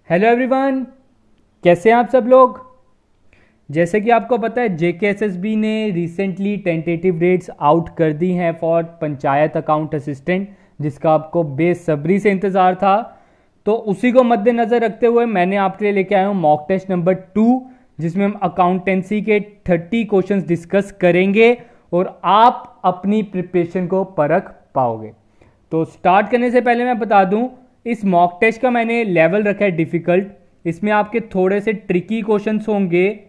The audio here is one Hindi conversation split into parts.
हेलो एवरीवन, कैसे हैं आप सब लोग। जैसे कि आपको पता है जेकेएसएसबी ने रिसेंटली टेंटेटिव डेट्स आउट कर दी हैं फॉर पंचायत अकाउंट असिस्टेंट, जिसका आपको बेसब्री से इंतज़ार था। तो उसी को मद्देनज़र रखते हुए मैंने आपके लिए लेके आया हूँ मॉक टेस्ट नंबर 2, जिसमें हम अकाउंटेंसी के 30 क्वेश्चंस डिस्कस करेंगे और आप अपनी प्रिपरेशन को परख पाओगे। तो स्टार्ट करने से पहले मैं बता दूं, इस मॉक टेस्ट का मैंने लेवल रखा है डिफ़िकल्ट। इसमें आपके थोड़े से ट्रिकी क्वेश्चंस होंगे।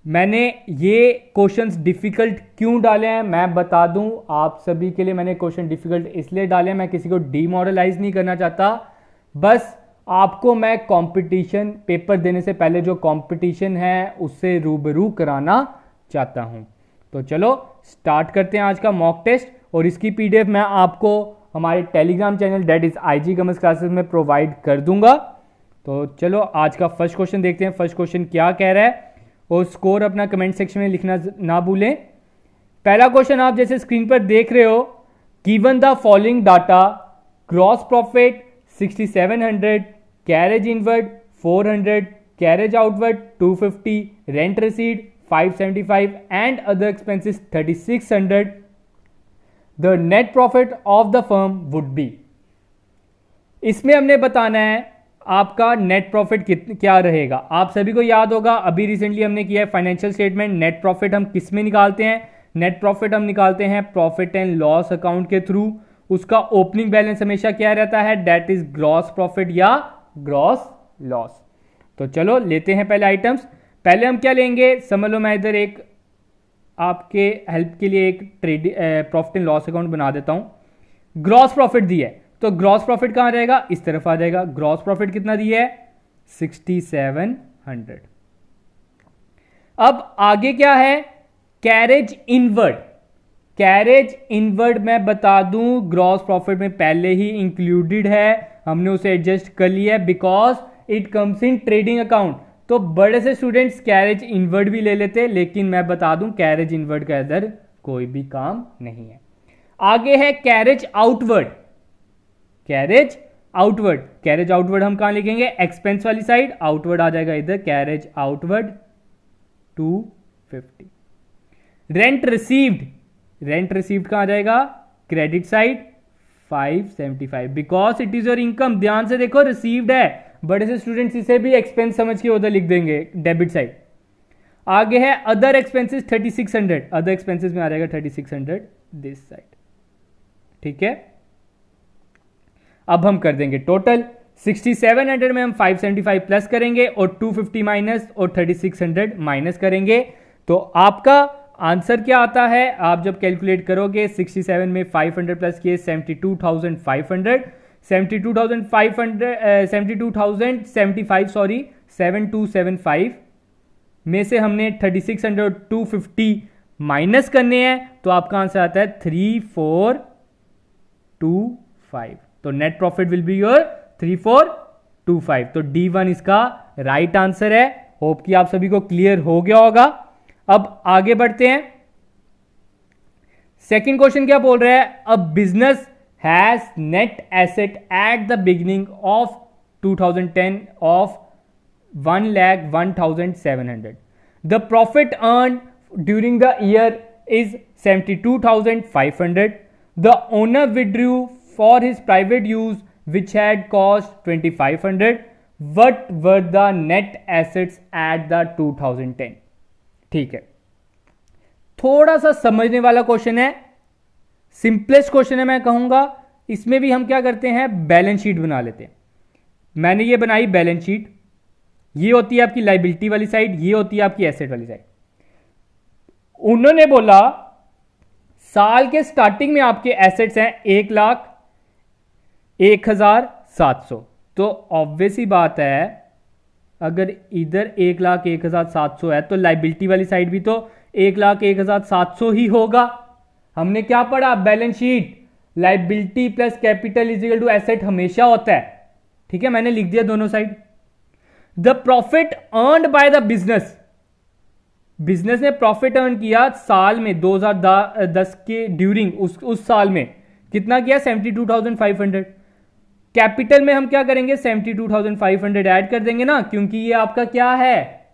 मैंने ये क्वेश्चंस डिफ़िकल्ट क्यों डाले हैं मैं बता दूं आप सभी के लिए। मैंने क्वेश्चन डिफ़िकल्ट इसलिए डाले हैं, मैं किसी को डीमोरलाइज नहीं करना चाहता। बस आपको मैं कंपटीशन पेपर देने से पहले जो कंपटीशन है उससे रूबरू कराना चाहता हूं। तो चलो स्टार्ट करते हैं आज का मॉक टेस्ट। और इसकी पीडीएफ मैं आपको हमारे Telegram channel that is IG commerce classes में प्रोवाइड कर दूंगा। तो चलो आज का फर्स्ट क्वेश्चन देखते हैं। फर्स्ट क्वेश्चन क्या कह रहा है और स्कोर अपना कमेंट सेक्शन में लिखना ना भूलें। पहला क्वेश्चन आप जैसे स्क्रीन पर देख रहे हो, given the following data, gross profit 6700, carriage inward 400, carriage outward 250, rent receipt 575 and other expenses 3600, the net profit of the firm would be. इसमें हमने बताना है आपका नेट प्रॉफिट क्या रहेगा। आप सभी को याद होगा अभी रिसेंटली हमने किया है फाइनेंशियल स्टेटमेंट। नेट प्रॉफिट हम किस में निकालते हैं? नेट प्रॉफिट हम निकालते हैं प्रॉफिट एंड लॉस अकाउंट के थ्रू। उसका ओपनिंग बैलेंस हमेशा क्या रहता है? दैट इज ग्रॉस प्रॉफिट या ग्रॉस लॉस। तो चलो लेते हैं पहले आइटम्स। पहले हम क्या लेंगे समझ लो, मैं इधर एक आपके हेल्प के लिए एक प्रॉफिट एंड लॉस अकाउंट बना देता हूं। ग्रॉस प्रॉफिट दिया है तो ग्रॉस प्रॉफिट कहां रहेगा? इस तरफ आ जाएगा। ग्रॉस प्रॉफिट कितना दिया है? 6700। अब आगे क्या है? Carriage inward. कैरेज इनवर्ड मैं बता दूं ग्रॉस प्रॉफिट में पहले ही इंक्लूडेड है, हमने उसे एडजस्ट कर लिया है because it comes in trading account. तो बड़े से स्टूडेंट्स कैरेज इनवर्ड भी ले लेते, लेकिन मैं बता दूं कैरेज इनवर्ड का इधर कोई भी काम नहीं है। आगे है carriage outward. Carriage outward, carriage outward हम कहां लिखेंगे? एक्सपेंस वाली साइड। आउटवर्ड आ जाएगा इधर, carriage outward 250। Rent received, rent received कहां आ जाएगा? Credit side 575 because it is your income. ध्यान से देखो रिसीव्ड है, बड़े से स्टूडेंट्स इसे भी एक्सपेंस समझ के उधर लिख देंगे, डेबिट साइड। आगे है अदर एक्सपेंसेस 3600, अदर एक्सपेंसेस में आ जाएगा 3600 दिस साइड। ठीक है, अब हम कर देंगे टोटल। 6700 में हम 575 प्लस करेंगे और 250 माइनस और 3600 माइनस करेंगे। तो आपका आंसर क्या आता है? आप जब कैलकुलेट करोगे 67 में 500 प्लस किए 72,500, 7275 में से हमने 3600 और 250 माइनस करने हैं, तो आपका आंसर आता है 3425। तो net profit will be your 3425। तो D1 इसका राइट आंसर है। होप कि आप सभी को क्लियर हो गया होगा। अब आगे बढ़ते हैं। सेकंड क्वेश्चन क्या बोल रहा है? A business has net asset at the beginning of 2010 of 1,01,700. The profit earn during the year is 72,500. The owner withdrew for his private use which had cost 2500. What were the net assets at the 2010? ठीक है, थोड़ा सा समझने वाला क्वेश्चन है, सिंपलेस्ट क्वेश्चन है मैं कहूंगा। इसमें भी हम क्या करते हैं? बैलेंस शीट बना लेते हैं। मैंने ये बनाई बैलेंस शीट, ये होती है आपकी लाइबिलिटी वाली साइड, ये होती है आपकी एसेट वाली साइड। उन्होंने बोला साल के स्टार्टिंग में आपके एसेट्स हैं 1,01,700। तो ऑब्वियस ही बात है अगर इधर 1,01,700 है तो लाइबिलिटी वाली साइड भी तो 1,01,700 ही होगा। हमने क्या पढ़ा? Balance sheet liability plus capital is equal to asset हमेशा होता है। ठीक है, मैंने लिख दिया दोनों side. The profit earned by the business, business ने प्रॉफिट अर्न किया साल में 2010 के ड्यूरिंग उस साल में कितना किया? 72,500। कैपिटल में हम क्या करेंगे, 72,500 ऐड कर देंगे ना, क्योंकि ये आपका क्या है,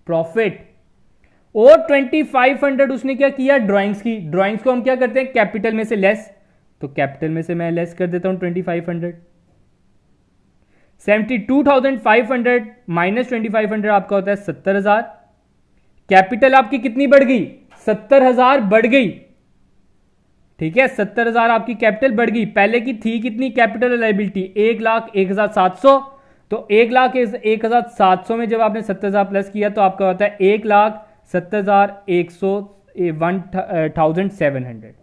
प्रॉफिट। और 2500 उसने क्या किया, ड्राइंग्स की। ड्राइंग्स को हम क्या करते हैं, कैपिटल में से लेस, तो कैपिटल में से मैं लेस कर देता हूं 2500। 72,500 माइनस 2500 आपका होता है 70,000। कैपिटल आपकी कितनी बढ़ गई, 70,000 बढ़ गई, ठीक है, 70,000 आपकी कैपिटल बढ़ गई। पहले की थी कितनी कैपिटल लायबिलिटी, 1,01,700, तो 1,01,700 में जब आपने 70,000 प्लस किया तो आपका होता है 1,70,171,700,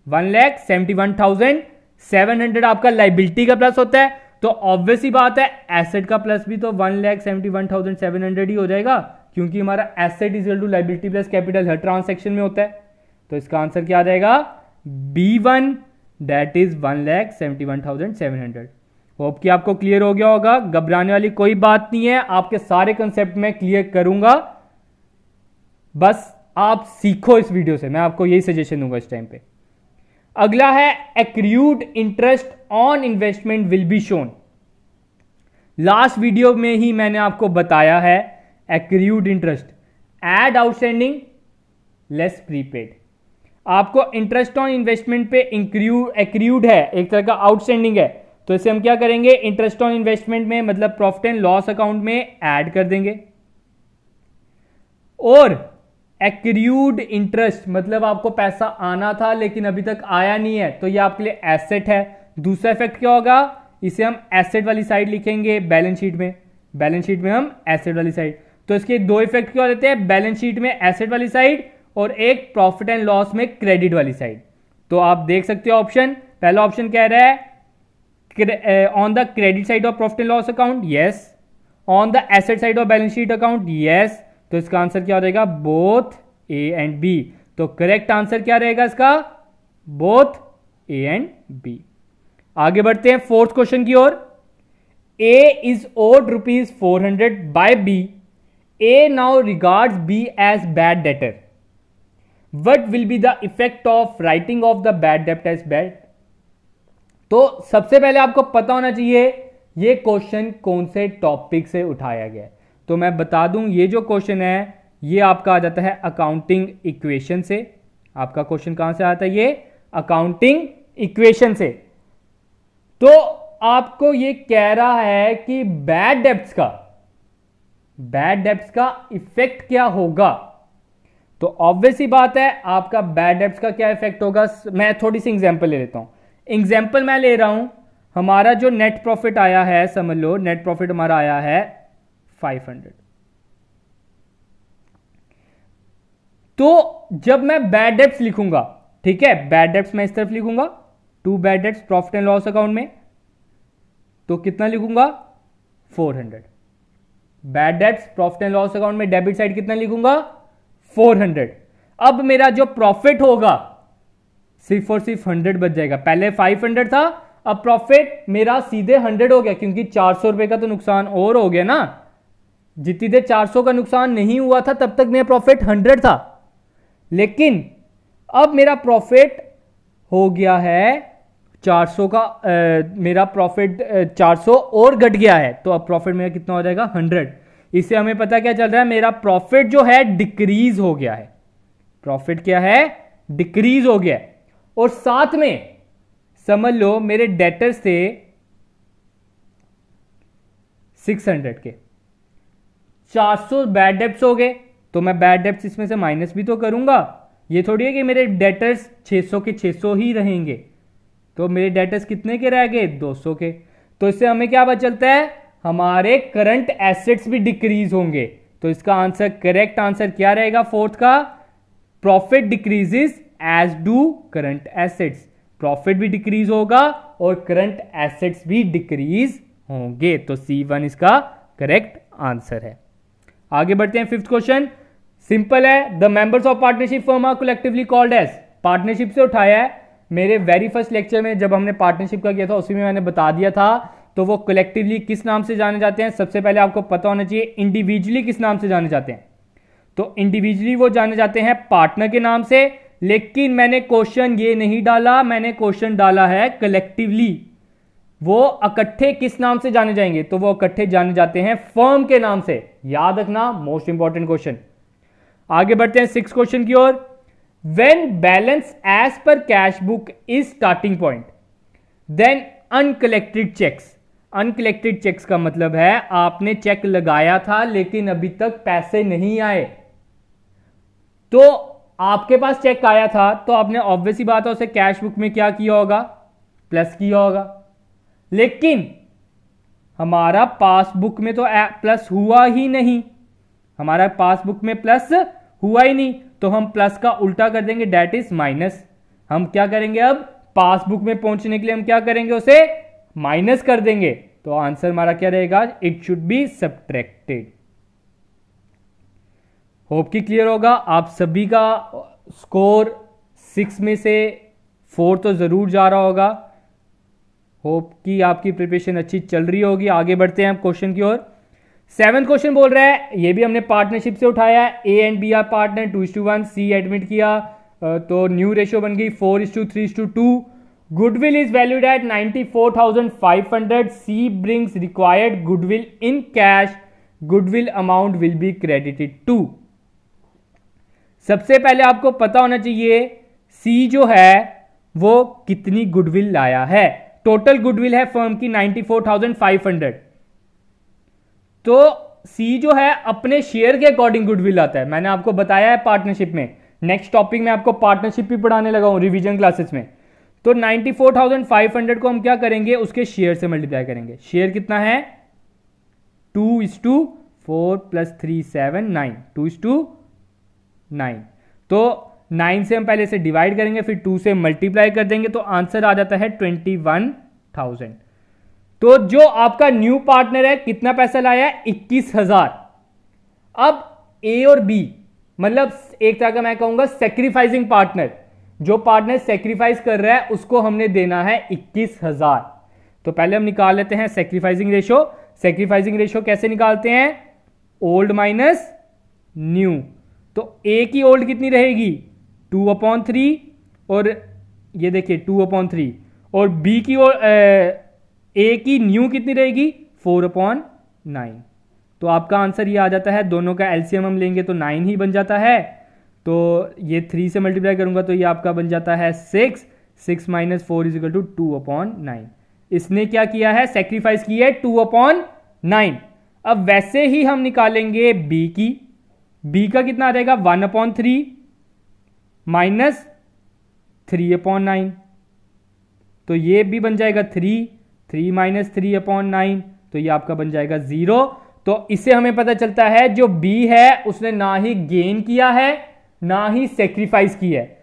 1,71,700 आपका लाइबिलिटी का प्लस होता है। तो ऑब्वियस ही बात है एसेट का प्लस भी तो 1,71,700 ही हो जाएगा, क्योंकि हमारा asset is equal to liability plus capital हर ट्रांसैक्शन में होता है। तो इसका आंसर क्या आ जाएगा, B1, दैट इज 1,71,700। होप कि आपको क्लियर हो गया होगा, घबराने वाली कोई बात नहीं है, आपके सारे कंसेप्ट में क्लियर करूंगा, बस आप सीखो इस वीडियो से, मैं आपको यही सजेशन दूंगा इस टाइम पे। अगला है accrued interest on investment will be shown. Last video में ही मैंने आपको बताया है accrued interest, add outstanding less prepaid. आपको इंटरेस्ट ऑन इन्वेस्टमेंट पे एक्रूड है, एक तरह का आउटस्टैंडिंग है, तो इसे हम क्या करेंगे, इंटरेस्ट ऑन इन्वेस्टमेंट में मतलब प्रॉफिट एंड लॉस अकाउंट में ऐड कर देंगे। और एक्रूड इंटरेस्ट मतलब आपको पैसा आना था लेकिन अभी तक आया नहीं है, तो ये आपके लिए एसेट है। दूसरा इफेक्ट क्या होगा, इसे हम एसेट वाली साइड लिखेंगे बैलेंस शीट में, बैलेंस शीट में हम एसेट वाली साइड। तो इसके दो इफेक्ट क्या देते हैं, बैलेंस शीट में एसेट वाली साइड और एक प्रॉफिट एंड लॉस में क्रेडिट वाली साइड। तो आप देख सकते हो ऑप्शन, पहला ऑप्शन कह रहा है on the credit side of profit and loss account, yes. On the asset side of balance sheet account, yes. तो इसका आंसर क्या हो जाएगा, बोथ ए एंड बी। तो करेक्ट आंसर क्या रहेगा इसका, बोथ ए एंड बी। आगे बढ़ते हैं फोर्थ क्वेश्चन की ओर। A is owed ₹400 by B, A now regards B as bad debtor, what will be the effect of writing off the bad डेब्ट एज बैड। तो सबसे पहले आपको पता होना चाहिए ये क्वेश्चन कौन से टॉपिक से उठाया गया है। तो मैं बता दूं ये जो क्वेश्चन है ये आपका आ जाता है अकाउंटिंग इक्वेशन से। आपका क्वेश्चन कहां से आता है, ये अकाउंटिंग इक्वेशन से। तो आपको ये कह रहा है कि बैड डेब्ट्स का इफेक्ट क्या होगा। तो ऑब्वियस ही बात है आपका बैड डेब्ट्स का क्या इफेक्ट होगा। मैं थोड़ी सी एग्जांपल ले लेता हूं। एग्जांपल मैं ले रहा हूं, हमारा जो नेट प्रॉफिट आया है, समझ लो नेट प्रॉफिट हमारा आया है 500। तो जब मैं बैड डेब्ट्स लिखूंगा, ठीक है, बैड डेब्ट्स मैं इस तरफ लिखूंगा, to bad debts profit and loss account में, तो कितना लिखूंगा 400। Bad debts profit and loss account में डेबिट साइड कितना लिखूंगा 400। अब मेरा जो प्रॉफिट होगा सिर्फ और सिर्फ 100 बच जाएगा। पहले 500 था, अब प्रॉफिट मेरा सीधे 100 हो गया, क्योंकि 400 रुपए का तो नुकसान और हो गया ना। जितनी देर 400 का नुकसान नहीं हुआ था तब तक मेरा प्रॉफिट 100 था, लेकिन अब मेरा प्रॉफिट हो गया है 400 का, मेरा प्रॉफिट 400 और घट गया है, तो अब प्रॉफिट मेरा कितना हो जाएगा 100। इससे हमें पता क्या चल रहा है, मेरा प्रॉफिट जो है डिक्रीज हो गया है। प्रॉफिट क्या है, डिक्रीज हो गया है। और साथ में समझ लो मेरे डेटर्स थे 600 के, 400 बैड डेब्ट्स हो गए, तो मैं बैड डेब्ट्स इसमें से माइनस भी तो करूंगा। ये थोड़ी है कि मेरे डेटर्स 600 के 600 ही रहेंगे, तो मेरे डेटर्स कितने के रह गए 200 के। तो इससे हमें क्या पता चलता है, हमारे करंट एसेट्स भी डिक्रीज होंगे। तो इसका आंसर, करेक्ट आंसर क्या रहेगा फोर्थ का, profit decreases as do current assets. Profit भी डिक्रीज होगा और करंट एसेट्स भी डिक्रीज होंगे। तो C1 इसका करेक्ट आंसर है। आगे बढ़ते हैं फिफ्थ क्वेश्चन, सिंपल है। The members of partnership firm are collectively called as, partnership से उठाया है। मेरे वेरी फर्स्ट लेक्चर में जब हमने पार्टनरशिप का किया था उसी में मैंने बता दिया था। तो वो कलेक्टिवली किस नाम से जाने जाते हैं, सबसे पहले आपको पता होना चाहिए इंडिविजुअली किस नाम से जाने जाते हैं। तो इंडिविजुअली वो जाने जाते हैं पार्टनर के नाम से, लेकिन मैंने क्वेश्चन ये नहीं डाला, मैंने क्वेश्चन डाला है कलेक्टिवली। वो इकट्ठे किस नाम से जाने जाएंगे? तो वो इकट्ठे जाने जाते हैं फर्म के नाम से। याद रखना, मोस्ट इंपॉर्टेंट क्वेश्चन। आगे बढ़ते हैं 6 क्वेश्चन की ओर। When balance as per cash book is starting point then uncollected cheques. Uncollected cheques का मतलब है आपने चेक लगाया था लेकिन अभी तक पैसे नहीं आए। तो आपके पास चेक आया था तो आपने ऑब्वियस ही बात है उसे कैश बुक में क्या किया होगा? प्लस किया होगा। लेकिन हमारा पासबुक में तो प्लस हुआ ही नहीं, हमारा पासबुक में प्लस हुआ ही नहीं, तो हम प्लस का उल्टा कर देंगे, डेट इज माइनस। हम क्या करेंगे? अब पासबुक में पहुंचने के लिए हम क्या करेंगे? उसे माइनस कर देंगे। तो आंसर हमारा क्या रहेगा? It should be subtracted. Hope कि क्लियर होगा। आप सभी का स्कोर 6 में से 4 तो जरूर जा रहा होगा। होप कि आपकी प्रिपरेशन अच्छी चल रही होगी। आगे बढ़ते हैं क्वेश्चन की ओर। 7th क्वेश्चन बोल रहा है, ये भी हमने पार्टनरशिप से उठाया है। A and B are partner, 2:1, C admit किया तो न्यू रेशियो बन गई 4:3:2। Goodwill is valued at 94,500। C brings required goodwill in cash. Goodwill amount will be credited to. सबसे पहले आपको पता होना चाहिए सी जो है वो कितनी गुडविल लाया है। टोटल गुडविल है फर्म की 94,500। तो सी जो है अपने शेयर के अकॉर्डिंग गुडविल आता है। मैंने आपको बताया है पार्टनरशिप में। नेक्स्ट टॉपिक में आपको पार्टनरशिप भी पढ़ाने लगा हूं रिवीजन क्लासेस में। तो 94,500 को हम क्या करेंगे? उसके शेयर से मल्टीप्लाई करेंगे। शेयर कितना है? 2:4 + 3 7 9, 2:9। तो 9 से हम पहले से डिवाइड करेंगे, फिर 2 से मल्टीप्लाई कर देंगे, तो आंसर आ जाता है 21,000। तो जो आपका न्यू पार्टनर है कितना पैसा लाया है? 21,000। अब ए और बी मतलब एक तरह का मैं कहूंगा सेक्रीफाइसिंग पार्टनर, जो पार्टनर सेक्रीफाइस कर रहा है उसको हमने देना है 21,000। तो पहले हम निकाल लेते हैं सेक्रीफाइसिंग रेशो। सेक्रीफाइसिंग रेशो कैसे निकालते हैं? Old minus new. तो ए की ओल्ड कितनी रहेगी? 2/3 और ये देखिए 2/3। और बी की ए की न्यू कितनी रहेगी? 4/9। तो आपका आंसर ये आ जाता है। दोनों का एलसीएम हम लेंगे तो 9 ही बन जाता है। तो ये 3 से मल्टीप्लाई करूंगा तो ये आपका बन जाता है 6। 6 - 4 = 2/9। इसने क्या किया है? सेक्रीफाइस किया है 2/9। अब वैसे ही हम निकालेंगे बी की। बी का कितना आ जाएगा? 1/3 माइनस 3/9। तो ये भी बन जाएगा 3 - 3/9, तो ये आपका बन जाएगा 0। तो इससे हमें पता चलता है जो बी है उसने ना ही गेन किया है ना ही सेक्रीफाइस किया है।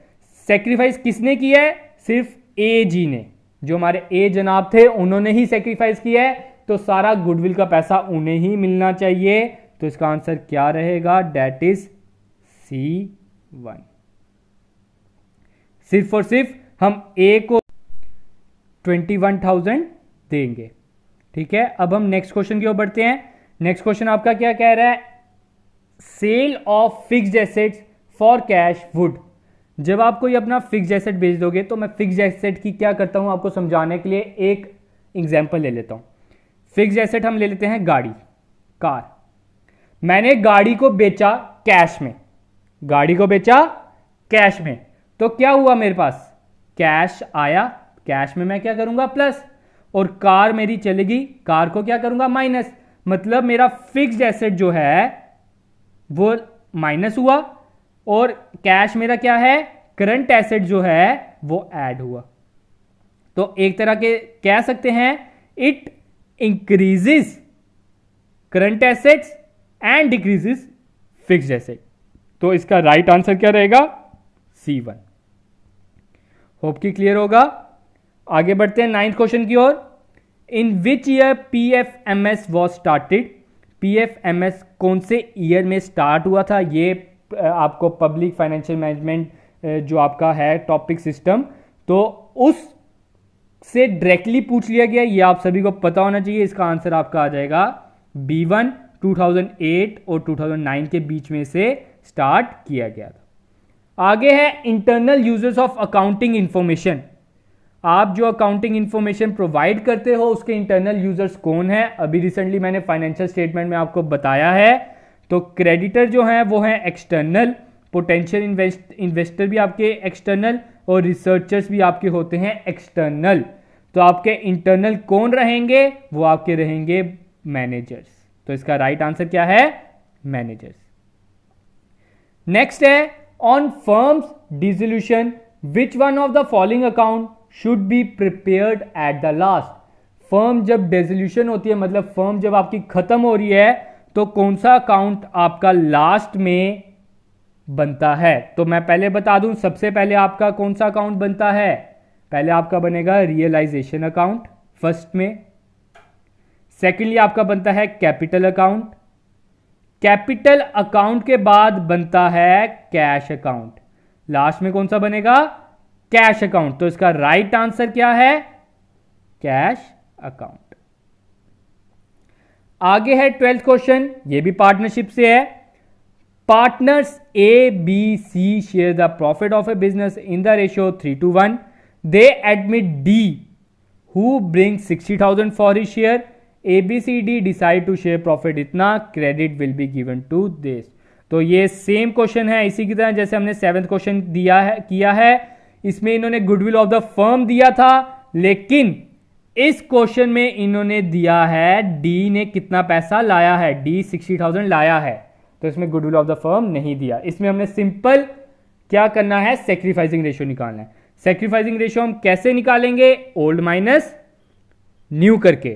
सेक्रीफाइस किसने किया है? सिर्फ ए जी ने। जो हमारे ए जनाब थे उन्होंने ही सेक्रीफाइस किया है, तो सारा गुडविल का पैसा उन्हें ही मिलना चाहिए। तो इसका आंसर क्या रहेगा? That is C1। सिर्फ और सिर्फ हम ए को 21,000 देंगे। ठीक है, अब हम नेक्स्ट क्वेश्चन की ओर बढ़ते हैं। नेक्स्ट क्वेश्चन आपका क्या कह रहा है? Sale of fixed assets for cash would. जब आप कोई अपना फिक्स्ड एसेट बेच दोगे तो मैं फिक्स्ड एसेट की क्या करता हूं आपको समझाने के लिए एक एग्जांपल ले लेता हूं। फिक्स्ड एसेट हम ले लेते हैं गाड़ी, कार। मैंने गाड़ी को बेचा कैश में, गाड़ी को बेचा कैश में, तो क्या हुआ? मेरे पास कैश आया, कैश में मैं क्या करूंगा? प्लस। और कार मेरी चलेगी, कार को क्या करूंगा? माइनस। मतलब मेरा फिक्स्ड एसेट जो है वो माइनस हुआ और कैश मेरा क्या है? करंट एसेट जो है वो ऐड हुआ। तो एक तरह के कह सकते हैं it increases current assets and decreases fixed asset. तो इसका राइट आंसर क्या रहेगा? C1। होप कि क्लियर होगा। आगे बढ़ते हैं 9th क्वेश्चन की ओर। In which year PFMS was started. PFMS कौन से ईयर में स्टार्ट हुआ था? ये आपको पब्लिक फाइनेंशियल मैनेजमेंट जो आपका है टॉपिक सिस्टम, तो उस से डायरेक्टली पूछ लिया गया। ये आप सभी को पता होना चाहिए। इसका आंसर आपका आ जाएगा B1। 2008 और 2009 के बीच में से स्टार्ट किया गया था। आगे है internal users of accounting information. आप जो अकाउंटिंग इंफॉर्मेशन प्रोवाइड करते हो उसके इंटरनल यूजर्स कौन है, अभी रिसेंटली मैंने फाइनेंशियल स्टेटमेंट में आपको बताया है। तो क्रेडिटर जो है वो है एक्सटर्नल, पोटेंशियल इन्वेस्टर भी आपके एक्सटर्नल और रिसर्चर्स भी आपके होते हैं एक्सटर्नल। तो आपके इंटरनल कौन रहेंगे, वो आपके रहेंगे मैनेजर्स। तो इसका राइट आंसर क्या है, मैनेजर्स। नेक्स्ट है on firms dissolution which one of the following account should be prepared at the last. Firm जब डिसोल्यूशन होती है, मतलब फर्म जब आपकी खत्म हो रही है, तो कौन सा अकाउंट आपका लास्ट में बनता है। तो मैं पहले बता दूं, सबसे पहले आपका कौन सा अकाउंट बनता है, पहले आपका बनेगा रियलाइजेशन अकाउंट फर्स्ट में। सेकेंडली आपका बनता है कैपिटल अकाउंट। कैपिटल अकाउंट के बाद बनता है कैश अकाउंट। लास्ट में कौन सा बनेगा, कैश अकाउंट। तो इसका राइट आंसर क्या है, कैश अकाउंट। आगे है 12th क्वेश्चन, ये भी पार्टनरशिप से है। Partners A B C share the profit of a business in the ratio 3:1। They admit D who bring 60,000 for his share. ABCD decide to share profit इतना, credit will be given to this. तो ये सेम क्वेश्चन है इसी की तरह जैसे हमने 7th क्वेश्चन किया है। इसमें इन्होंने गुडविल ऑफ द फर्म दिया था, लेकिन इस क्वेश्चन में इन्होंने दिया है डी ने कितना पैसा लाया है, डी 60,000 लाया है। तो इसमें गुडविल ऑफ द फर्म नहीं दिया। इसमें हमने सिंपल क्या करना है, सेक्रीफाइसिंग रेशियो निकालना है। सेक्रीफाइसिंग रेशियो हम कैसे निकालेंगे, ओल्ड माइनस न्यू करके।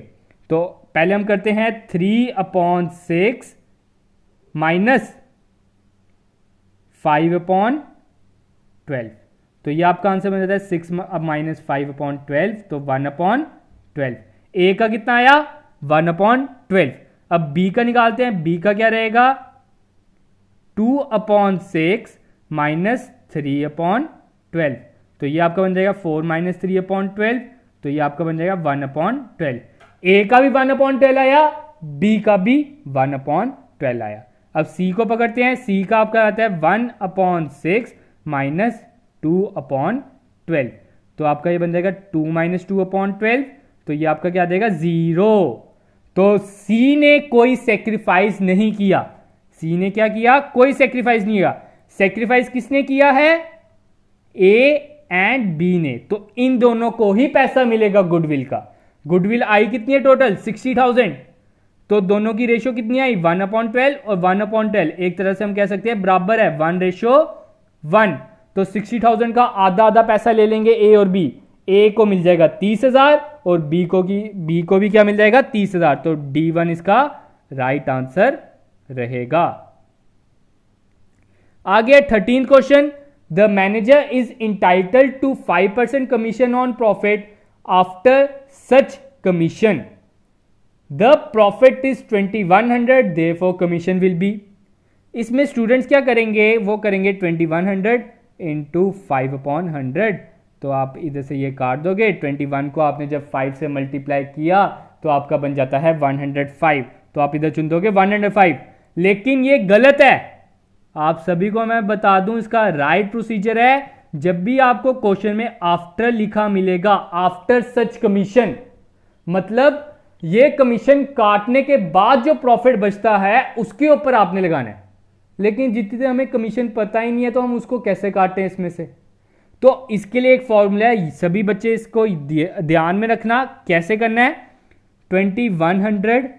तो पहले हम करते हैं 3/6 माइनस 5/12। तो ये आपका आंसर बन जाता है 6 माइनस 5/12, तो 1/12। ए का कितना आया, 1/12। अब बी का निकालते हैं, बी का क्या रहेगा, 2/6 माइनस 3/12। तो ये आपका बन जाएगा 4 माइनस 3/12। तो ये आपका बन जाएगा 1/12। ए का भी 1/12 आया, बी का भी 1/12 आया। अब सी को पकड़ते हैं, सी का आपका आता है 1/6 माइनस 2/12। तो आपका ये बन जाएगा 2 माइनस 2/12। तो ये आपका क्या देगा, 0। तो सी ने कोई सेक्रीफाइस नहीं किया। सी ने क्या किया, कोई सेक्रीफाइस नहीं किया। सेक्रीफाइस किसने किया है, ए एंड बी ने। तो इन दोनों को ही पैसा मिलेगा गुडविल का। गुडविल आई कितनी है टोटल, 60,000। तो दोनों की रेशियो कितनी आई, 1/12 और 1/12। एक तरह से हम कह सकते हैं बराबर है, 1:1। तो 60,000 का आधा आधा पैसा ले लेंगे ए और बी। ए को मिल जाएगा 30,000 और बी को भी क्या मिल जाएगा, 30,000। तो D1 इसका राइट आंसर रहेगा। आगे 13th question, the manager is entitled to 5% commission on profit after such commission. The profit is 2100, therefore commission will be. इसमें स्टूडेंट्स क्या करेंगे, वो करेंगे 2100 इंटू 5/100। तो आप इधर से ये काट दोगे, 21 को आपने जब 5 से मल्टीप्लाई किया तो आपका बन जाता है 105। तो आप इधर चुन दोगे 105, लेकिन ये गलत है। आप सभी को मैं बता दूं, इसका राइट प्रोसीजर है, जब भी आपको क्वेश्चन में आफ्टर लिखा मिलेगा, आफ्टर सच कमीशन, मतलब ये कमीशन काटने के बाद जो प्रॉफिट बचता है उसके ऊपर आपने लगाना है। लेकिन जितनी देर हमें कमीशन पता ही नहीं है तो हम उसको कैसे काटें इसमें से। तो इसके लिए एक फॉर्मूला है, सभी बच्चे इसको ध्यान में रखना। कैसे करना है, 2100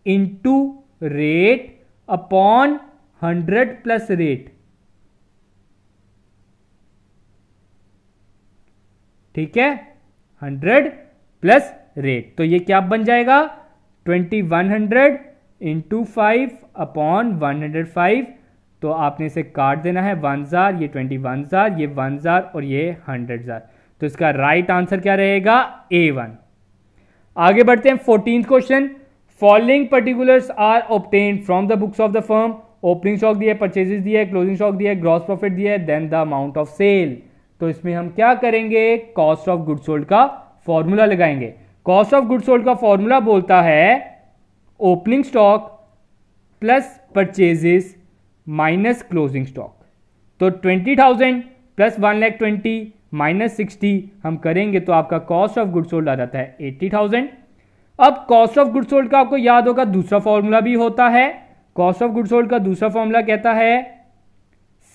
into rate upon 100 plus rate. ठीक है, 100 प्लस रेट। तो ये क्या बन जाएगा, 2100 इंटू 5 अपॉन 105। तो आपने इसे काट देना है, 1000, ये 21,000, ये 1000 और ये 100,000। तो इसका राइट आंसर क्या रहेगा, A1। आगे बढ़ते हैं 14th question, following particulars are obtained from the books of the firm. Opening stock दिया है, परचेजेस दिया है, क्लोजिंग स्टॉक दिया है, ग्रॉस प्रॉफिट दिया है, then the amount of sale. तो इसमें हम क्या करेंगे, कॉस्ट ऑफ गुड्स सोल्ड का फॉर्मूला लगाएंगे। कॉस्ट ऑफ गुड्स सोल्ड का फॉर्मूला बोलता है opening stock plus purchases minus closing stock. तो 20,000 प्लस 1,20,000 -60 हम करेंगे तो आपका कॉस्ट ऑफ गुड्स सोल्ड आ जाता है 80,000। अब कॉस्ट ऑफ गुड्स सोल्ड का आपको याद होगा दूसरा फॉर्मूला भी होता है। कॉस्ट ऑफ गुड्स सोल्ड का दूसरा फॉर्मूला कहता है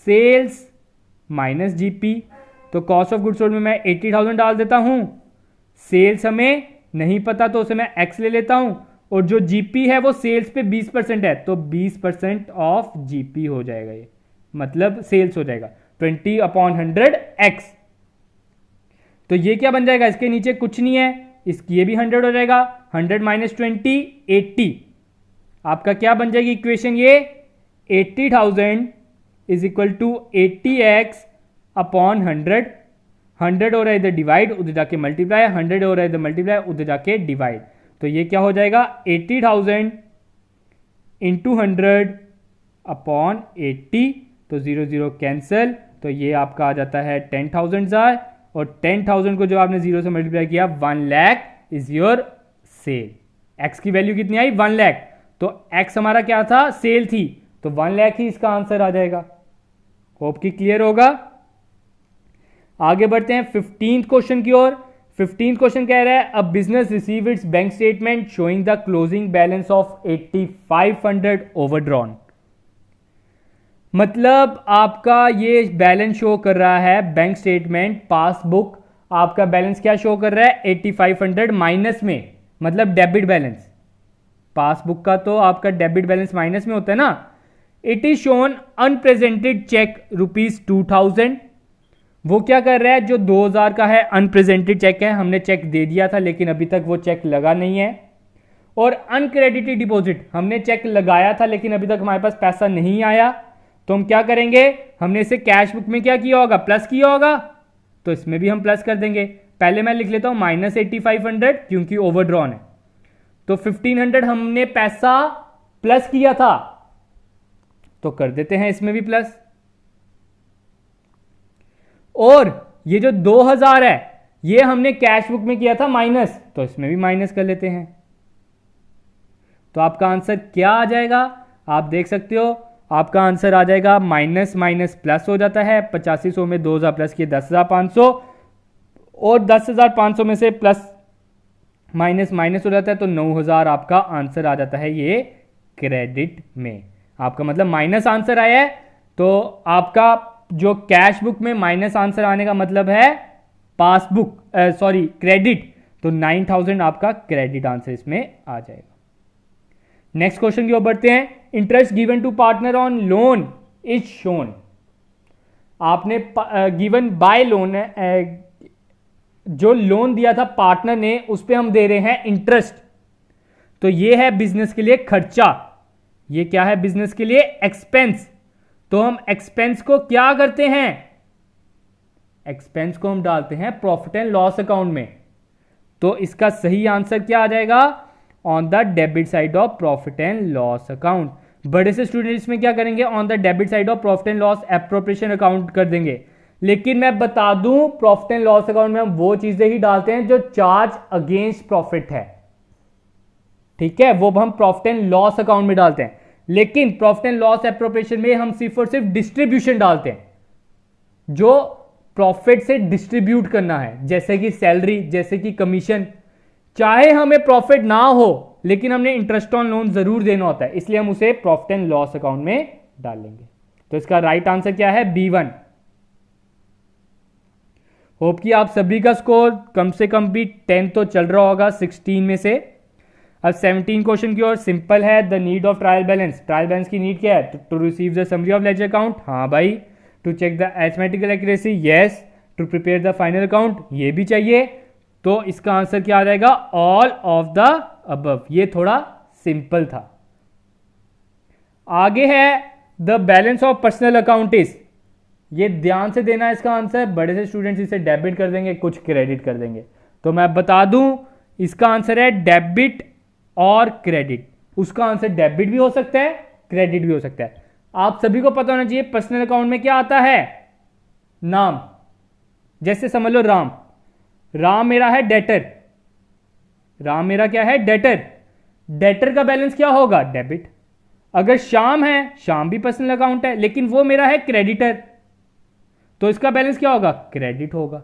सेल्स माइनस जीपी। तो कॉस्ट ऑफ गुड्स सोल्ड में मैं 80,000 डाल देता हूं, सेल्स हमें नहीं पता तो उसे मैं एक्स ले लेता हूं, और जो जीपी है वो सेल्स पे 20% है तो 20% ऑफ जीपी हो जाएगा, ये मतलब सेल्स हो जाएगा 20/100 एक्स। तो ये क्या बन जाएगा, इसके नीचे कुछ नहीं है, इसकी ये भी 100 हो जाएगा, 100 - 20 80। आपका क्या बन जाएगी इक्वेशन, ये 80,000 इज इक्वल टू 80x/100। 100 हो रहा है इधर डिवाइड, उधर जाके मल्टीप्लाई, 100 हो रहा है इधर मल्टीप्लाई, उधर जाके डिवाइड। तो ये क्या हो जाएगा 80,000 इंटू 100/80। तो 0 0 कैंसिल, तो ये आपका आ जाता है 10,000, और 10,000 को जो आपने 0 से मल्टीप्लाई किया 1 lakh is your sale. X की वैल्यू कितनी आई 1 लाख, तो एक्स हमारा क्या था, सेल थी, तो 1 लाख ही इसका आंसर आ जाएगा। होप कि क्लियर होगा। आगे बढ़ते हैं 15th क्वेश्चन की ओर। 15th क्वेश्चन कह रहा है a business receive it's bank statement showing the closing balance of 8500 overdrawn. मतलब आपका ये बैलेंस शो कर रहा है, बैंक स्टेटमेंट पासबुक आपका बैलेंस क्या शो कर रहा है 8500 माइनस में, मतलब डेबिट बैलेंस। पासबुक का तो आपका डेबिट बैलेंस माइनस में होता है ना। It is shown unpresented cheque ₹2000। वो क्या कर रहा है, जो 2000 का है अनप्रेजेंटेड चेक है, हमने चेक दे दिया था लेकिन अभी तक वो चेक लगा नहीं है। और अनक्रेडिटेड डिपॉजिट, हमने चेक लगाया था लेकिन अभी तक हमारे पास पैसा नहीं आया, तो हम क्या करेंगे, हमने इसे कैश बुक में क्या किया होगा, प्लस किया होगा, तो इसमें भी हम प्लस कर देंगे। पहले मैं लिख लेता हूं -8500 क्योंकि ओवरड्रॉन है, तो 1500 हमने पैसा प्लस किया था, तो कर देते हैं इसमें भी प्लस। और ये जो 2000 है ये हमने कैश बुक में किया था माइनस, तो इसमें भी माइनस कर लेते हैं। तो आपका आंसर क्या आ जाएगा, आप देख सकते हो, आपका आंसर आ जाएगा माइनस माइनस प्लस हो जाता है। 8500 में 2000 प्लस किए 10,500, और 10,500 में से प्लस माइनस माइनस हो जाता है, तो 9,000 आपका आंसर आ जाता है ये क्रेडिट में। आपका मतलब माइनस आंसर आया है, तो आपका जो कैश बुक में माइनस आंसर आने का मतलब है पासबुक क्रेडिट, तो 9,000 आपका क्रेडिट आंसर इसमें आ जाएगा। नेक्स्ट क्वेश्चन की ओर बढ़ते हैं। Interest given to partner on loan is shown. आपने गिवन बाय लोन, जो लोन दिया था पार्टनर ने उस पर हम दे रहे हैं इंटरेस्ट, तो ये है बिजनेस के लिए खर्चा, ये क्या है बिजनेस के लिए एक्सपेंस। तो हम एक्सपेंस को क्या करते हैं, एक्सपेंस को हम डालते हैं प्रॉफिट एंड लॉस अकाउंट में, तो इसका सही आंसर क्या आ जाएगा, on the debit side of profit and loss account. बड़े से स्टूडेंट इसमें क्या करेंगे, on the debit side of profit and loss appropriation account कर देंगे। लेकिन मैं बता दूं प्रॉफिट एंड लॉस अकाउंट में हम वो चीजें ही डालते हैं जो चार्ज अगेंस्ट प्रॉफिट है, ठीक है, वो हम प्रॉफिट एंड लॉस अकाउंट में डालते हैं। लेकिन प्रॉफिट एंड लॉस एप्रोप्रिएशन में हम सिर्फ और सिर्फ डिस्ट्रीब्यूशन डालते हैं, जो प्रॉफिट से डिस्ट्रीब्यूट करना है, जैसे कि सैलरी, जैसे कि कमीशन। चाहे हमें प्रॉफिट ना हो लेकिन हमने इंटरेस्ट ऑन लोन जरूर देना होता है, इसलिए हम उसे प्रॉफिट एंड लॉस अकाउंट में डालेंगे। तो इसका राइट आंसर क्या है, B1। होप कि आप सभी का स्कोर कम से कम भी 10 तो चल रहा होगा 16 में से। अब 17 क्वेश्चन की ओर। सिंपल है, the need of trial balance. Trial balance की नीड क्या है, to receive the summary of ledger account, हाँ भाई। To check the arithmetical accuracy, yes. To prepare the final account, ये भी चाहिए। तो इसका आंसर क्या आ जाएगा, ऑल ऑफ द अबव। ये थोड़ा सिंपल था। आगे है the balance of personal account is, ये ध्यान से देना है इसका आंसर। बड़े से स्टूडेंट्स इसे डेबिट कर देंगे, कुछ क्रेडिट कर देंगे। तो मैं बता दूं इसका आंसर है डेबिट और क्रेडिट। उसका आंसर डेबिट भी हो सकता है, क्रेडिट भी हो सकता है। आप सभी को पता होना चाहिए पर्सनल अकाउंट में क्या आता है, नाम। जैसे समझ लो राम, राम मेरा है डेटर, राम मेरा क्या है डेटर, डेटर का बैलेंस क्या होगा, डेबिट। अगर श्याम है, श्याम भी पर्सनल अकाउंट है लेकिन वो मेरा है क्रेडिटर, तो इसका बैलेंस क्या होगा, क्रेडिट होगा।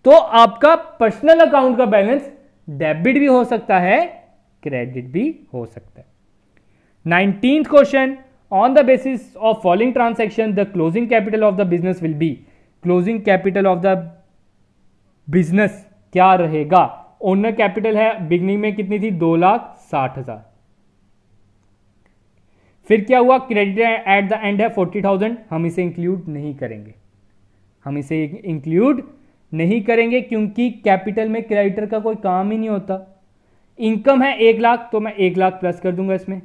तो आपका पर्सनल अकाउंट का बैलेंस डेबिट भी हो सकता है, क्रेडिट भी हो सकता है। 19th question, on the basis of following transaction the closing capital of the business will be. Closing capital of the business क्या रहेगा? ओनर कैपिटल है बिगनिंग में कितनी थी, 2,60,000। फिर क्या हुआ, क्रेडिट एट द एंड है 40,000। हम इसे इंक्लूड नहीं करेंगे, हम इसे इंक्लूड नहीं करेंगे क्योंकि कैपिटल में क्रेडिटर का कोई काम ही नहीं होता। इनकम है 1 लाख, तो मैं 1 लाख प्लस कर दूंगा इसमें।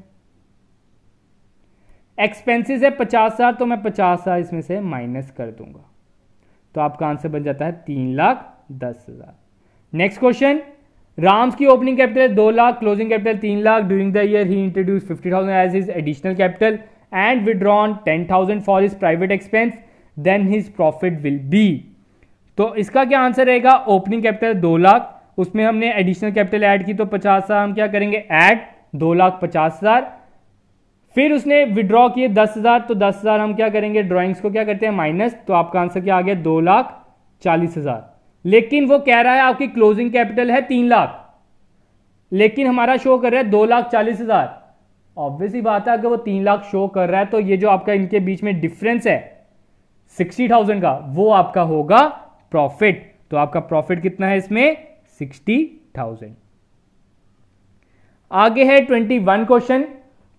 एक्सपेंसेस है 50,000, तो मैं 50,000 इसमें से माइनस कर दूंगा। तो आपका आंसर बन जाता है 3,10,000। नेक्स्ट क्वेश्चन, राम्स की opening capital 2 lakh, closing capital 3 lakh. During the year he introduce 50,000 as his additional capital and withdrawn 10,000 for his private expense, then his profit will be. तो इसका क्या आंसर रहेगा, ओपनिंग कैपिटल 2 लाख, उसमें हमने एडिशनल कैपिटल ऐड की तो 50,000 हम क्या करेंगे ऐड, 2,50,000। फिर उसने विड्रॉ किए 10,000, तो 10,000 हम क्या करेंगे, ड्रॉइंग्स को क्या करते हैं माइनस, तो आपका आंसर क्या आ गया 2,40,000। लेकिन वो कह रहा है आपकी क्लोजिंग कैपिटल है 3 लाख, लेकिन हमारा शो कर रहा है 2,40,000। ऑब्वियसली बात है, अगर वो 3 लाख शो कर रहा है तो ये जो आपका इनके बीच में डिफरेंस है 60,000 का, वो आपका होगा प्रॉफिट। तो आपका प्रॉफिट कितना है इसमें, 60,000। आगे है 21 question,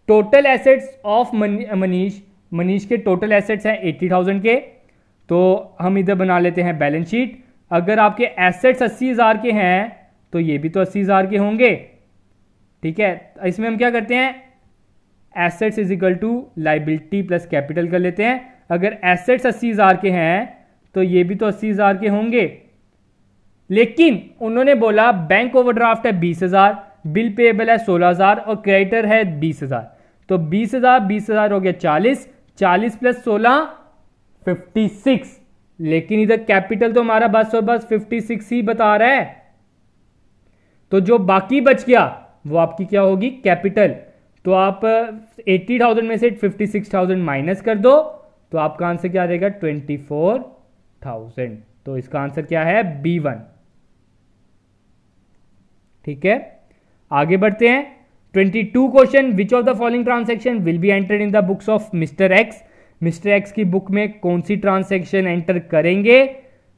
total assets of Manish. Manish के टोटल एसेट्स हैं 80,000 के। तो हम इधर बना लेते हैं बैलेंस शीट। अगर आपके एसेट्स 80,000 के हैं तो ये भी तो 80,000 के होंगे, ठीक है। इसमें हम क्या करते हैं, assets is equal to liability plus capital कर लेते हैं। अगर एसेट्स 80,000 के हैं तो ये भी तो 80,000 के होंगे, लेकिन उन्होंने बोला बैंक ओवरड्राफ्ट है 20,000, बिल पेएबल है 16,000 और क्रेडिटर है 20,000। तो 20,000 हो गया 40, 40 प्लस 16 56। लेकिन इधर कैपिटल तो हमारा बस और बस 56 ही बता रहा है, तो जो बाकी बच गया वो आपकी क्या होगी, कैपिटल। तो आप 80,000 में से 56,000 माइनस कर दो, तो आपका आंसर क्या रहेगा 24,000। तो इसका आंसर क्या है B1, ठीक है। आगे बढ़ते हैं 22 question, which of the following transaction will be entered in the books of mister x. Mister x की बुक में कौन सी ट्रांसैक्शन एंटर करेंगे?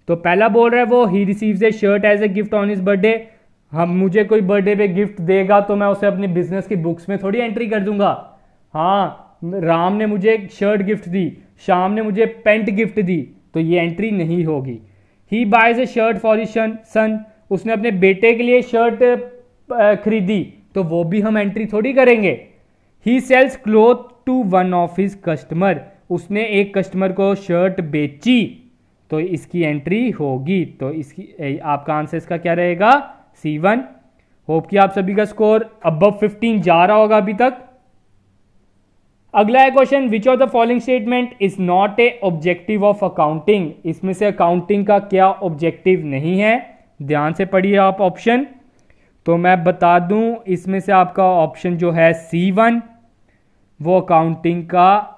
तो पहला बोल रहा है वो he receives a shirt as a gift on his birthday. हम मुझे कोई बर्थडे पे गिफ्ट देगा तो मैं उसे अपनी बिजनेस की बुक्स में थोड़ी एंट्री कर दूंगा। हाँ, राम ने मुझे एक शर्ट गिफ्ट दी, श्याम ने मुझे पेंट गिफ्ट दी, तो ये एंट्री नहीं होगी। He buys a shirt for his son, उसने अपने बेटे के लिए शर्ट खरीदी, तो वो भी हम एंट्री थोड़ी करेंगे। He sells cloth to one of his customer, उसने एक कस्टमर को शर्ट बेची, तो इसकी एंट्री होगी। तो इसकी आपका आंसर इसका क्या रहेगा C1। होप कि आप सभी का स्कोर अबव 15 जा रहा होगा अभी तक। अगला है question, which of the following statement is not a objective of accounting. इसमें से अकाउंटिंग का क्या ऑब्जेक्टिव नहीं है, ध्यान से पढ़िए आप ऑप्शन। तो मैं बता दूं, इसमें से आपका ऑप्शन जो है C1 वो अकाउंटिंग का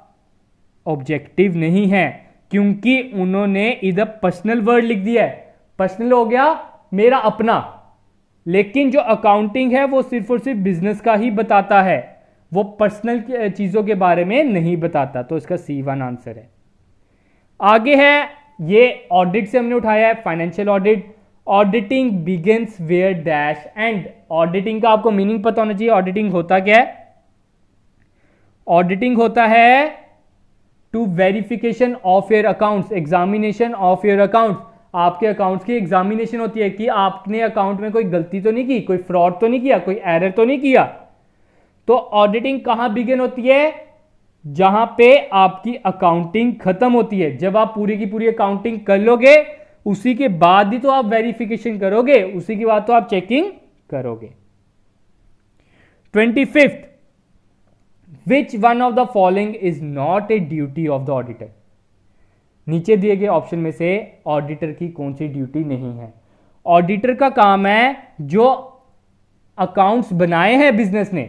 ऑब्जेक्टिव नहीं है, क्योंकि उन्होंने इधर पर्सनल वर्ड लिख दिया है। पर्सनल हो गया मेरा अपना, लेकिन जो अकाउंटिंग है वो सिर्फ और सिर्फ बिजनेस का ही बताता है, वो पर्सनल चीजों के बारे में नहीं बताता। तो इसका C1 आंसर है। आगे है, ये ऑडिट से हमने उठाया है, financial audit. Auditing begins where dash ends. Auditing का आपको मीनिंग पता होना चाहिए। ऑडिटिंग होता क्या है? ऑडिटिंग होता है to verification of your accounts, examination of your accounts. आपके अकाउंट्स की एग्जामिनेशन होती है कि आपने अकाउंट में कोई गलती तो नहीं की, कोई फ्रॉड तो नहीं किया, कोई एरर तो नहीं किया। तो ऑडिटिंग कहां बिगिन होती है? जहां पे आपकी अकाउंटिंग खत्म होती है। जब आप पूरी की पूरी अकाउंटिंग कर लोगे उसी के बाद ही तो आप वेरिफिकेशन करोगे, उसी के बाद तो आप चेकिंग करोगे। 25th, which one of the following is not a duty of the auditor. नीचे दिए गए ऑप्शन में से ऑडिटर की कौन सी ड्यूटी नहीं है? ऑडिटर का काम है जो अकाउंट्स बनाए हैं बिजनेस ने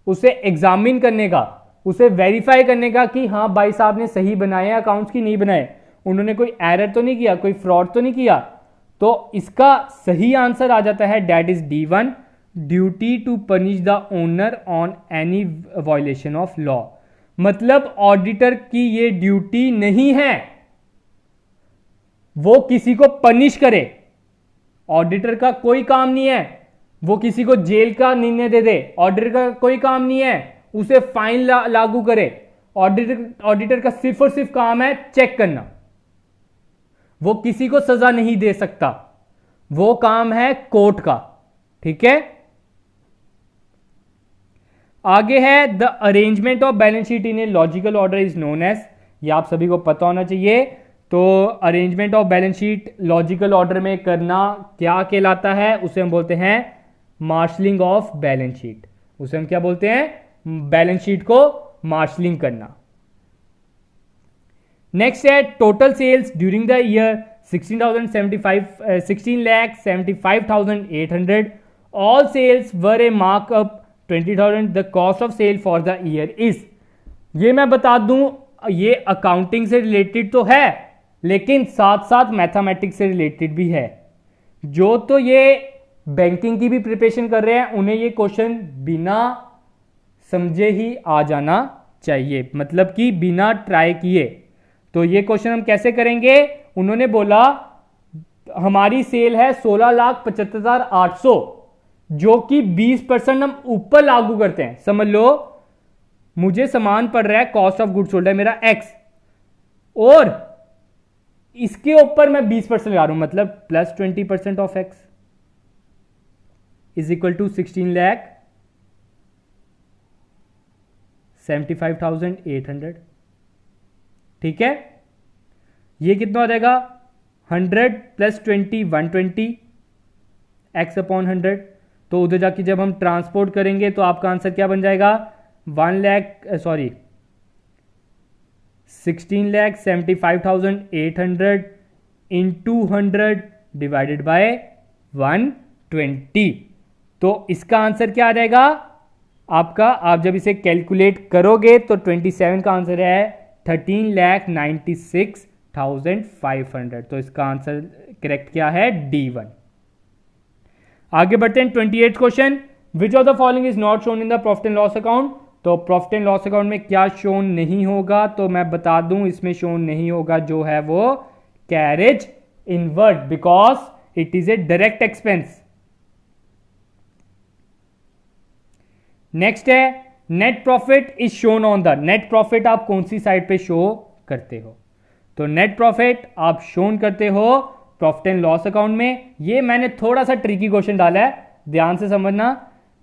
उसे एग्जामिन करने का, उसे वेरीफाई करने का कि हाँ भाई साहब ने सही बनाए हैं अकाउंट्स की नहीं बनाए, उन्होंने कोई एरर तो नहीं किया, कोई फ्रॉड तो नहीं किया। तो इसका सही आंसर आ जाता है that is D1, duty to punish the owner on any violation of law. मतलब ऑडिटर की ये ड्यूटी नहीं है वो किसी को पनिश करे। ऑडिटर का कोई काम नहीं है वो किसी को जेल का निर्णय दे दे। ऑडिटर का कोई काम नहीं है उसे फाइन लागू करे। ऑडिटर का सिर्फ और सिर्फ काम है चेक करना। वो किसी को सजा नहीं दे सकता, वो काम है कोर्ट का। ठीक है, आगे है the arrangement of balance sheet in a logical order is known as. ये आप सभी को पता होना चाहिए। तो arrangement of balance sheet logical order में करना क्या कहलाता है, उसे हम बोलते हैं मार्शलिंग ऑफ बैलेंस शीट। उसे हम क्या बोलते हैं, बैलेंस शीट को मार्शलिंग करना। नेक्स्ट है total sales during the year 16,75,800। All sales were a markup 20,000। The cost of sale for the year is. ये मैं बता दूं ये अकाउंटिंग से रिलेटेड तो है लेकिन साथ साथ मैथमेटिक्स से रिलेटेड भी है। जो तो ये बैंकिंग की भी प्रिपरेशन कर रहे हैं उन्हें ये क्वेश्चन बिना समझे ही आ जाना चाहिए, मतलब कि बिना ट्राई किए। तो ये क्वेश्चन हम कैसे करेंगे, उन्होंने बोला हमारी सेल है 16,75,800 जो कि 20% हम ऊपर लागू करते हैं। समझ लो मुझे सामान पड़ रहा है, कॉस्ट ऑफ गुड्स सोल्ड है मेरा X और इसके ऊपर मैं 20% लगा रहा हूं, मतलब plus 20% of X is equal to 16,75,800। ठीक है, ये कितना हो जाएगा 100 प्लस 20 120 X अपॉन 100। तो उधर जाके जब हम ट्रांसपोर्ट करेंगे तो आपका आंसर क्या बन जाएगा 16,75,800 इंटू 100 डिवाइडेड बाय 120। तो इसका आंसर क्या आ जाएगा आपका, आप जब इसे कैलकुलेट करोगे तो 27 का आंसर है 13,96,500। तो इसका आंसर करेक्ट क्या है D1। आगे बढ़ते हैं 28 question. Which of the following is not shown in the profit and loss account. तो प्रॉफिट एंड लॉस अकाउंट में क्या शोन नहीं होगा, तो मैं बता दूं इसमें शोन नहीं होगा जो है वो carriage inward, because it is a direct expense. Next है net profit is shown on the. Net profit आप कौन सी साइड पे शो करते हो, तो नेट प्रॉफिट आप शोन करते हो प्रॉफिट एंड लॉस अकाउंट में। ये मैंने थोड़ा सा ट्रिकी क्वेश्चन डाला है, ध्यान से समझना।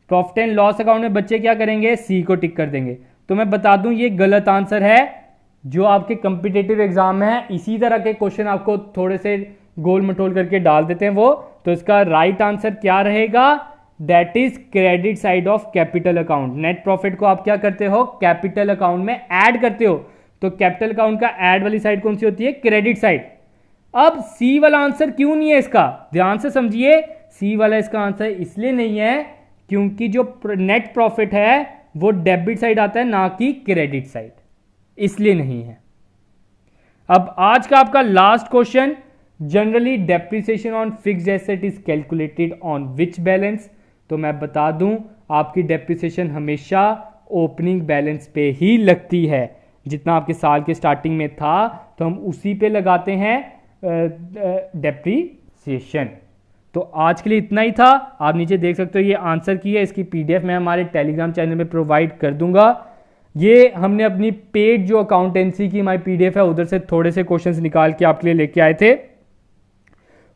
प्रॉफिट एंड लॉस अकाउंट में बच्चे क्या करेंगे, सी को टिक कर देंगे। तो मैं बता दूं ये गलत आंसर है जो आपके कंपिटेटिव एग्जाम में है। इसी तरह के क्वेश्चन आपको थोड़े से गोल मटोल करके डाल देते हैं वो। तो इसका राइट आंसर क्या रहेगा, that is credit side of capital account. Net profit को आप क्या करते हो, कैपिटल अकाउंट में ऐड करते हो। तो कैपिटल अकाउंट का ऐड वाली साइड कौन सी होती है, क्रेडिट साइड। अब सी वाला आंसर क्यों नहीं है इसका, ध्यान से समझिए। सी वाला इसका आंसर इसलिए नहीं है क्योंकि जो नेट प्रॉफिट है वो डेबिट साइड आता है ना कि क्रेडिट साइड, इसलिए नहीं है। अब आज का आपका last question, generally depreciation on fixed asset is calculated on which balance. तो मैं बता दूं आपकी डेप्रिसिएशन हमेशा ओपनिंग बैलेंस पे ही लगती है। जितना आपके साल के स्टार्टिंग में था तो हम उसी पे लगाते हैं डेप्रिसिएशन। तो आज के लिए इतना ही था। आप नीचे देख सकते हो ये आंसर की है, इसकी पीडीएफ मैं हमारे टेलीग्राम चैनल में प्रोवाइड कर दूंगा। ये हमने अपनी पेड जो अकाउंटेंसी की हमारी पीडीएफ है उधर से थोड़े से क्वेश्चंस निकाल के आपके लिए लेके आए थे।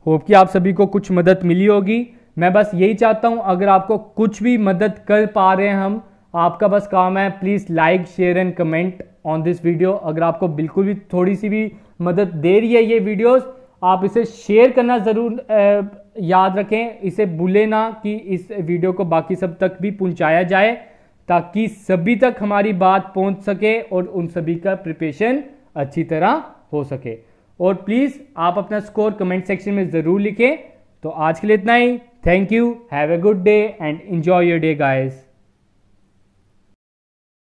होप कि आप सभी को कुछ मदद मिली होगी। मैं बस यही चाहता हूं अगर आपको कुछ भी मदद कर पा रहे हैं हम, आपका बस काम है please like share and comment on this video. अगर आपको बिल्कुल भी थोड़ी सी भी मदद दे रही है ये वीडियोस, आप इसे शेयर करना जरूर याद रखें। इसे भूले ना कि इस वीडियो को बाकी सब तक भी पहुंचाया जाए ताकि सभी तक हमारी बात पहुंच सके और उन सभी का प्रिपरेशन अच्छी तरह हो सके। और प्लीज आप अपना स्कोर कमेंट सेक्शन में जरूर लिखें। तो आज के लिए इतना ही। Thank you, have a good day and enjoy your day guys.